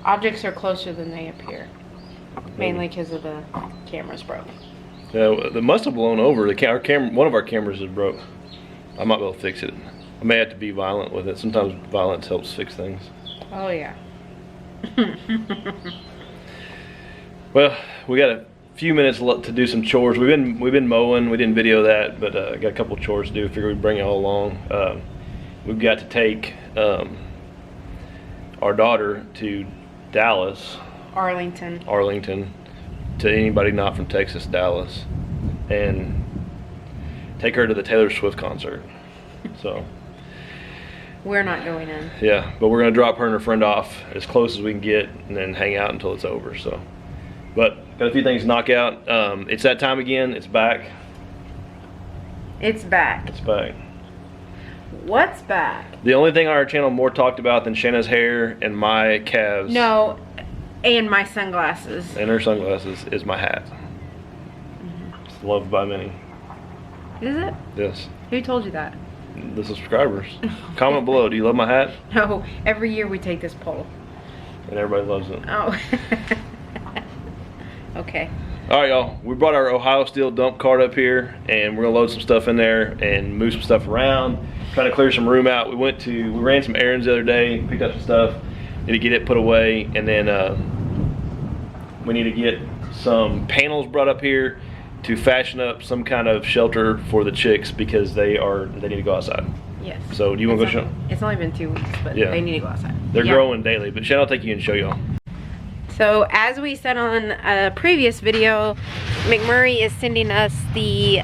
Objects are closer than they appear. Mainly because of the camera's broke. Yeah, it must have blown over. One of our cameras is broke. I might be able to fix it. I may have to be violent with it. Sometimes violence helps fix things. Oh yeah. Well, we got a few minutes to do some chores. We've been mowing. We didn't video that, but got a couple chores to do. Figure we'd bring it all along. We've got to take our daughter to Dallas. Arlington. To anybody not from Texas, Dallas, and take her to the Taylor Swift concert. So we're not going in. Yeah, but we're gonna drop her and her friend off as close as we can get, and then hang out until it's over. So, but got a few things to knock out. It's that time again. It's back. It's back. It's back. What's back? The only thing on our channel more talked about than Shanna's hair and my calves. No. And my sunglasses. And her sunglasses is my hat. It's loved by many. Is it? Yes. Who told you that? The subscribers. Comment below. Do you love my hat? No. Every year we take this poll. And everybody loves it. Oh. Okay. Alright, y'all. We brought our Ohio Steel dump cart up here, and we're gonna load some stuff in there and move some stuff around. Trying to clear some room out. We ran some errands the other day, picked up some stuff. Need to get it put away, and then we need to get some panels brought up here to fashion up some kind of shelter for the chicks because they need to go outside. Yes. So do you want to go show them? It's only been 2 weeks, but yeah, they need to go outside. They're growing daily, but Shannon will take you and show y'all. So as we said on a previous video, McMurray is sending us the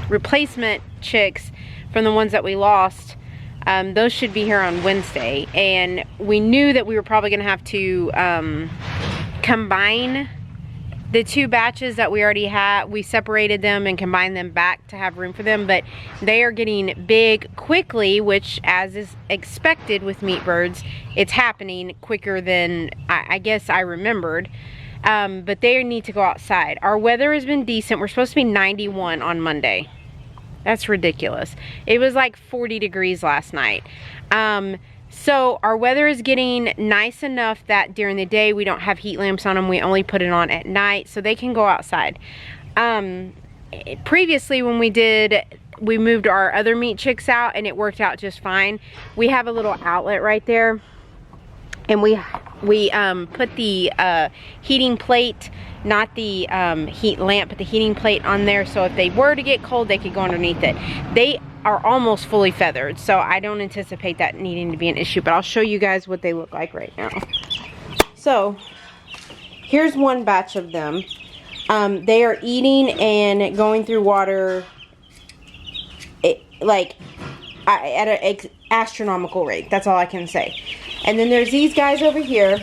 replacement chicks from the ones that we lost. Those should be here on Wednesday, and we knew that we were probably going to have to combine the 2 batches that we already had. We separated them and combined them back to have room for them, but they are getting big quickly, which, as is expected with meat birds, it's happening quicker than I guess I remembered. But they need to go outside. Our weather has been decent. We're supposed to be 91 on Monday. That's ridiculous. It was like 40 degrees last night. So our weather is getting nice enough that during the day we don't have heat lamps on them. We only put it on at night so they can go outside. Previously when we moved our other meat chicks out, and it worked out just fine. We have a little outlet right there, and we put the heating plate, not the heat lamp, but the heating plate on there, so if they were to get cold, they could go underneath it. They are almost fully feathered, so I don't anticipate that needing to be an issue, but I'll show you guys what they look like right now. So here's one batch of them. They are eating and going through water at an astronomical rate. That's all I can say. And then there's these guys over here.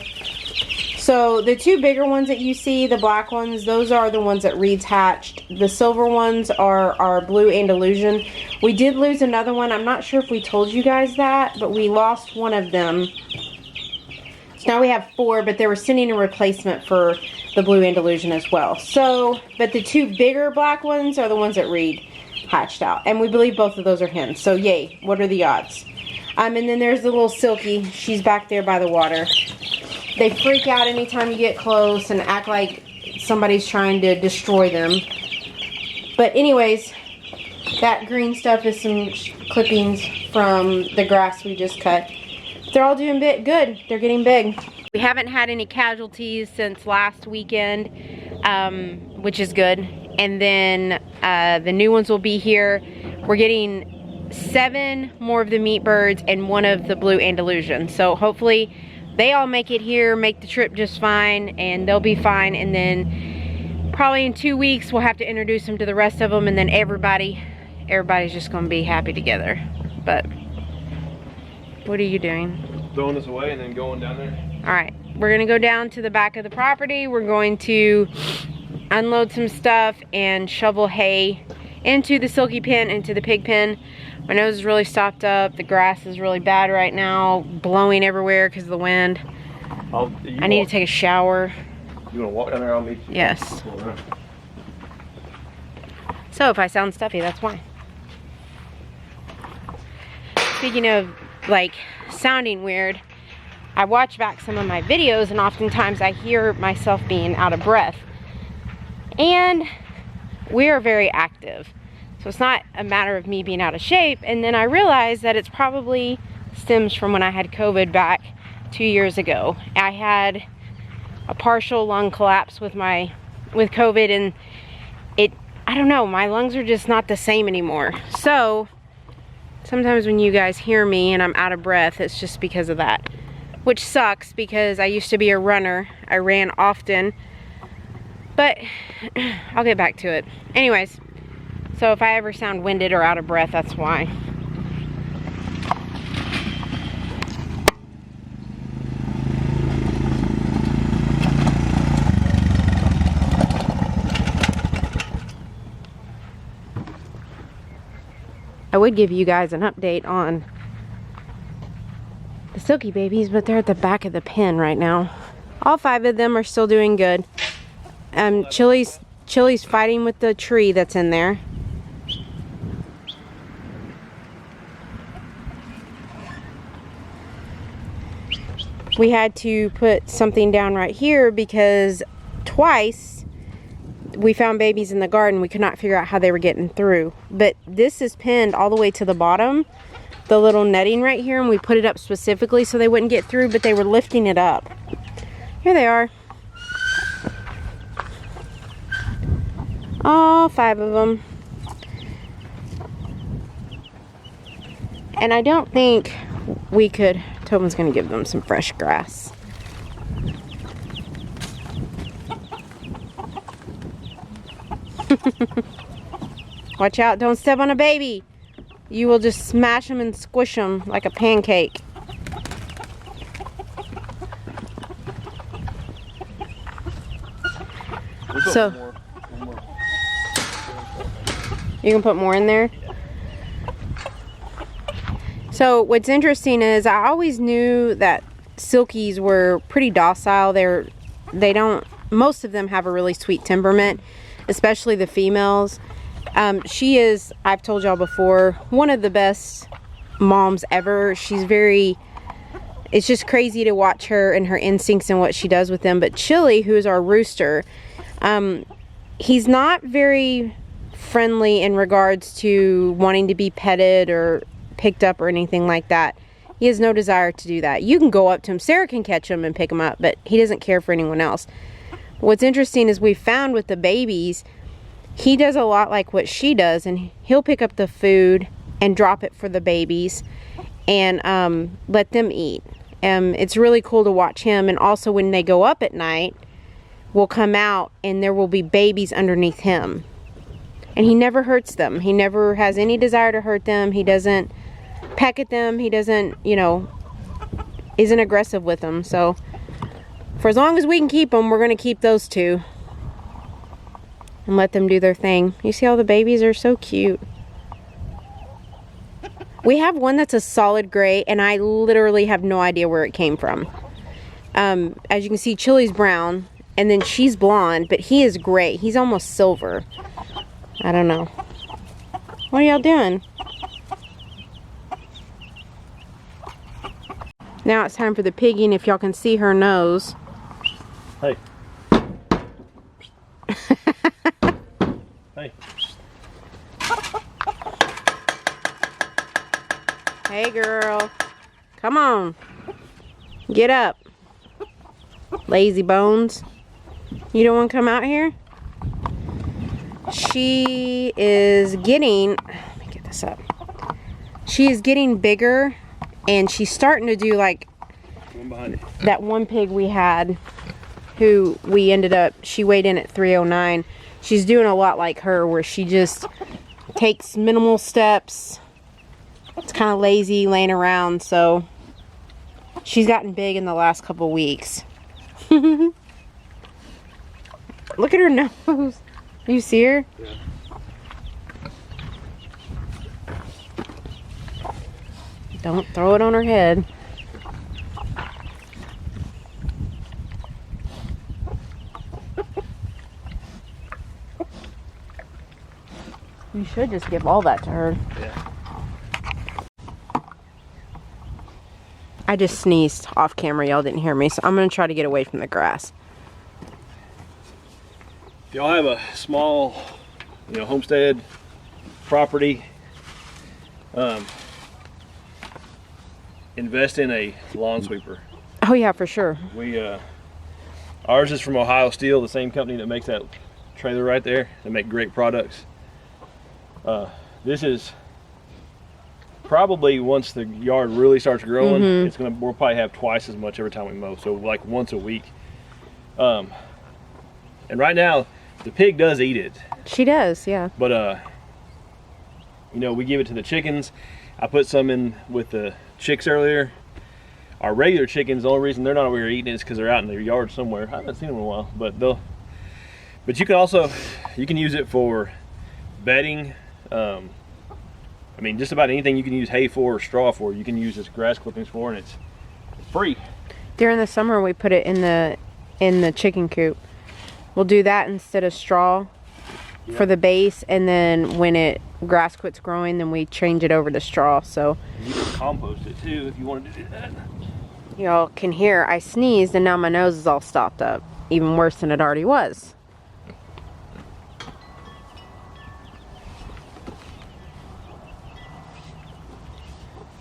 So the 2 bigger ones that you see, the black ones, those are the ones that Reed's hatched. The silver ones are our Blue Andalusian. We did lose another one. I'm not sure if we told you guys that, but we lost one of them. So now we have 4, but they were sending a replacement for the Blue Andalusian as well. So, but the 2 bigger black ones are the ones that Reed hatched out. And we believe both of those are hens. So yay, what are the odds? And then there's the little Silkie. She's back there by the water. They freak out anytime you get close and act like somebody's trying to destroy them. But anyways, that green stuff is some clippings from the grass we just cut. They're all doing good. They're getting big. We haven't had any casualties since last weekend, which is good. And then the new ones will be here. We're getting 7 more of the meat birds and 1 of the Blue Andalusian. So hopefully they all make it here, make the trip just fine, and they'll be fine. And then probably in 2 weeks we'll have to introduce them to the rest of them, and then everybody's just gonna be happy together. But what are you doing? Throwing this away and then going down there. All right, we're gonna go down to the back of the property. We're going to unload some stuff and shovel hay into the Silkie pen, into the pig pen. My nose is really stopped up. The grass is really bad right now, blowing everywhere because of the wind. I need to take a shower. You want to walk down there? I'll meet you. Yes. So if I sound stuffy, that's why. Speaking of like sounding weird, I watch back some of my videos, and oftentimes I hear myself being out of breath. And we are very active. So it's not a matter of me being out of shape. And then I realized that it's probably stems from when I had COVID back 2 years ago. I had a partial lung collapse with COVID, and I don't know, my lungs are just not the same anymore. So sometimes when you guys hear me and I'm out of breath, it's just because of that, which sucks because I used to be a runner. I ran often, but I'll get back to it. Anyways, so if I ever sound winded or out of breath, that's why. I would give you guys an update on the Silkie babies, but they're at the back of the pen right now. All 5 of them are still doing good. Chili's fighting with the tree that's in there. We had to put something down right here because twice we found babies in the garden. We could not figure out how they were getting through. But this is pinned all the way to the bottom, the little netting right here, and we put it up specifically so they wouldn't get through, but they were lifting it up. Here they are. All 5 of them. And I don't think we could... Tobin's gonna give them some fresh grass. Watch out, don't step on a baby. You will just smash them and squish them like a pancake. So, one more. You can put more in there? So what's interesting is I always knew that Silkies were pretty docile. Most of them have a really sweet temperament, especially the females. She is, I've told y'all before, one of the best moms ever. It's just crazy to watch her and her instincts and what she does with them. But Chili, who's our rooster, he's not very friendly in regards to wanting to be petted or picked up or anything like that. He has no desire to do that. You can go up to him. Sarah can catch him and pick him up, but he doesn't care for anyone else. What's interesting is we found with the babies, he does a lot like what she does, and he'll pick up the food and drop it for the babies and let them eat. It's really cool to watch him. And also when they go up at night, we'll come out and there will be babies underneath him. And he never hurts them. He never has any desire to hurt them. He doesn't peck at them. He doesn't, isn't aggressive with them. So for as long as we can keep them, we're going to keep those 2 and let them do their thing. You see how the babies are so cute. We have one that's a solid gray, and I literally have no idea where it came from. As you can see, Chili's brown, and then she's blonde, but he is gray. He's almost silver. I don't know. What are y'all doing? Now it's time for the piggy, and if y'all can see her nose. Hey. Hey. Hey girl. Come on. Get up. Lazy bones. You don't want to come out here? She is getting, let me get this up. She is getting bigger, and she's starting to do like that one pig we had who we ended up, she weighed in at 309. She's doing a lot like her, where she just takes minimal steps. It's kind of lazy laying around, so she's gotten big in the last couple weeks. Look at her nose. You see her? Yeah. Don't throw it on her head. You should just give all that to her. Yeah. I just sneezed off camera. Y'all didn't hear me, so I'm gonna try to get away from the grass. If y'all have a small, homestead property, invest in a lawn sweeper. Oh yeah, for sure. Ours is from Ohio Steel, the same company that makes that trailer right there. They make great products. This is probably, once the yard really starts growing, we'll probably have twice as much every time we mow. So like once a week. And right now, the pig does eat it. She does, yeah. But we give it to the chickens. I put some in with the chicks earlier. Our regular chickens, the only reason they're not over here eating it is because they're out in their yard somewhere. I haven't seen them in a while, but you can use it for bedding. I mean, just about anything you can use hay for or straw for, you can use this grass clippings for, and it's free. During the summer, we put it in the chicken coop. We'll do that instead of straw for the base, and then when grass quits growing, then we change it over to straw. So you can compost it too if you wanted to do that. Y'all can hear I sneezed, and now my nose is all stopped up, even worse than it already was.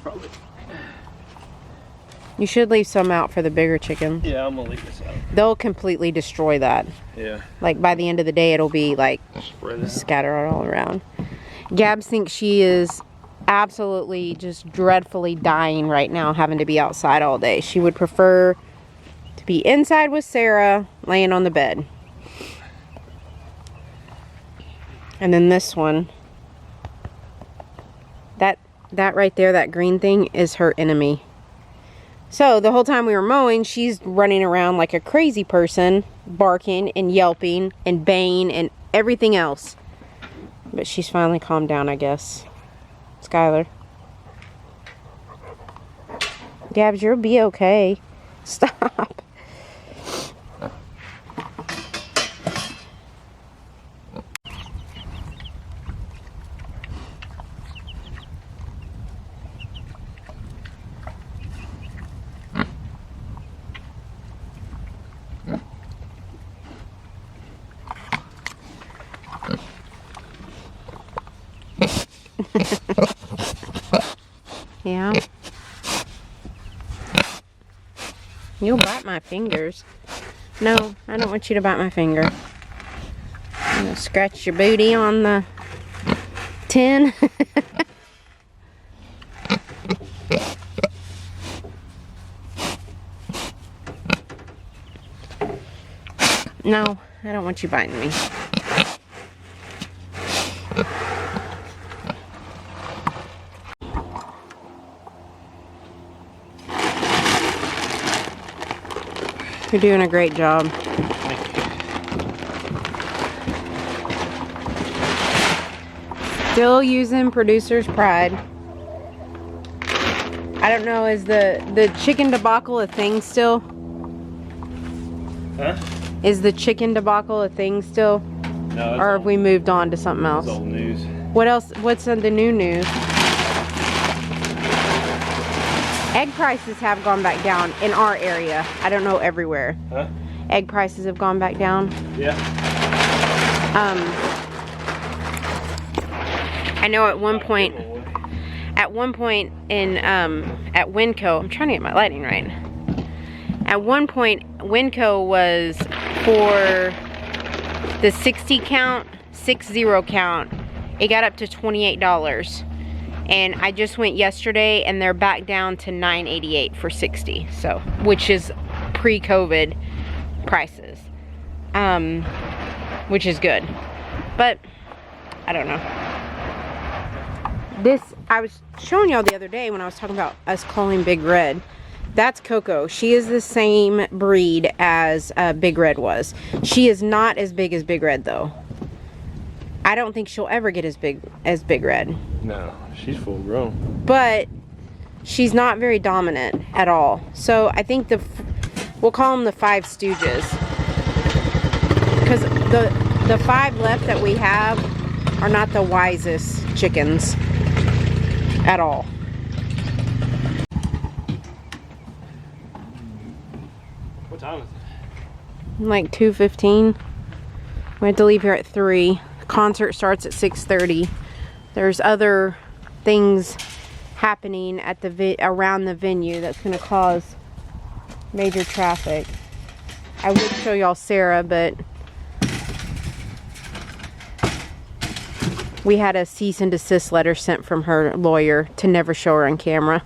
Probably. You should leave some out for the bigger chickens. Yeah, I'm gonna leave this out. They'll completely destroy that. Yeah. Like by the end of the day, it'll be like scattered all around. Gabs thinks she is absolutely just dreadfully dying right now, having to be outside all day. She would prefer to be inside with Sarah, laying on the bed. And then this one, that right there, that green thing is her enemy. So the whole time we were mowing, she's running around like a crazy person, barking and yelping and baying and everything else. But she's finally calmed down, I guess. Skylar. Gabs, you'll be okay. Stop. Yeah. You'll bite my fingers. No, I don't want you to bite my finger. I'm gonna scratch your booty on the tin. No, I don't want you biting me. You're doing a great job. Still using Producer's Pride. I don't know, is the chicken debacle a thing still? Huh? Is the chicken debacle a thing still? No. Or have we moved on to something else? It's old news. What else? What's the new news? Egg prices have gone back down in our area. I don't know everywhere. Huh? Egg prices have gone back down. Yeah. I know at one point in at Winco, I'm trying to get my lighting right. At one point, Winco was for the 60 count, it got up to $28. And I just went yesterday, and they're back down to $9.88 for 60. So, which is pre-COVID prices, which is good. But I don't know. This I was showing y'all the other day when I was talking about us calling Big Red. That's Coco. She is the same breed as Big Red was. She is not as big as Big Red though. I don't think she'll ever get as big as Big Red. No, she's full grown. But she's not very dominant at all. So I think we'll call them the 5 Stooges. Because the 5 left that we have are not the wisest chickens at all. time is it? Like 2:15. We have to leave here at 3. The concert starts at 6:30. There's other things happening at the around the venue that's going to cause major traffic. I would show y'all Sarah, but we had a cease and desist letter sent from her lawyer to never show her on camera.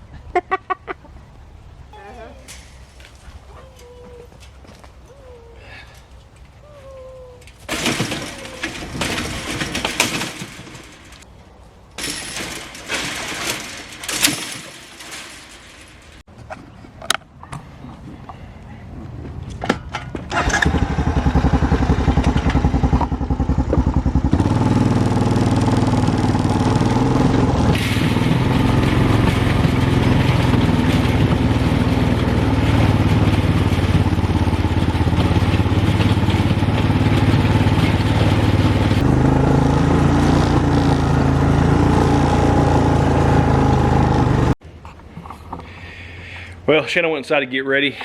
Well, Shannon went inside to get ready,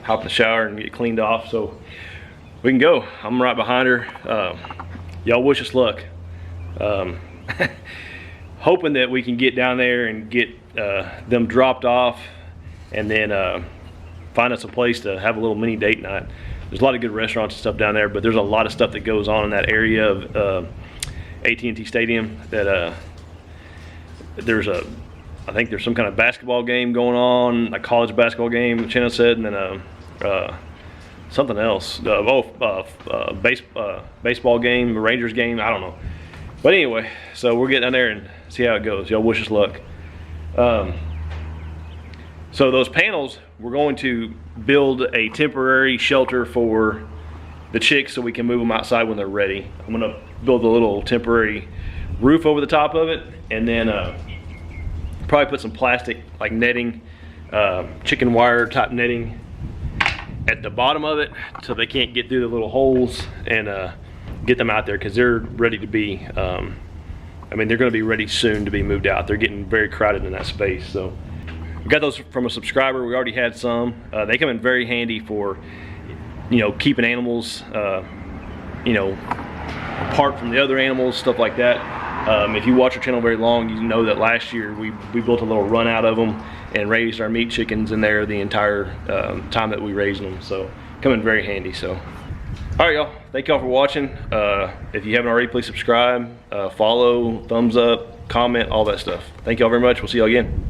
hop in the shower and get cleaned off so we can go. I'm right behind her. Y'all wish us luck. Hoping that we can get down there and get them dropped off and then find us a place to have a little mini date night. There's a lot of good restaurants and stuff down there, but there's a lot of stuff that goes on in that area of AT&T Stadium that I think there's some kind of basketball game going on, a college basketball game, Shannon said, and then something else. Baseball game, Rangers game, I don't know. But anyway, so we'll get down there and see how it goes. Y'all wish us luck. So those panels, we're going to build a temporary shelter for the chicks so we can move them outside when they're ready. I'm gonna build a little temporary roof over the top of it, and then probably put some plastic like netting, chicken wire type netting at the bottom of it so they can't get through the little holes, and get them out there because they're ready to be, I mean, they're going to be ready soon to be moved out. They're getting very crowded in that space. So we got those from a subscriber. We already had some. They come in very handy for, you know, keeping animals, you know, apart from the other animals, stuff like that. If you watch our channel very long, you know that last year we built a little run out of them and raised our meat chickens in there the entire time that we raised them. So come in very handy. So all right, y'all, thank y'all for watching. If you haven't already, please subscribe, follow, thumbs up, comment, all that stuff. Thank y'all very much. We'll see y'all again.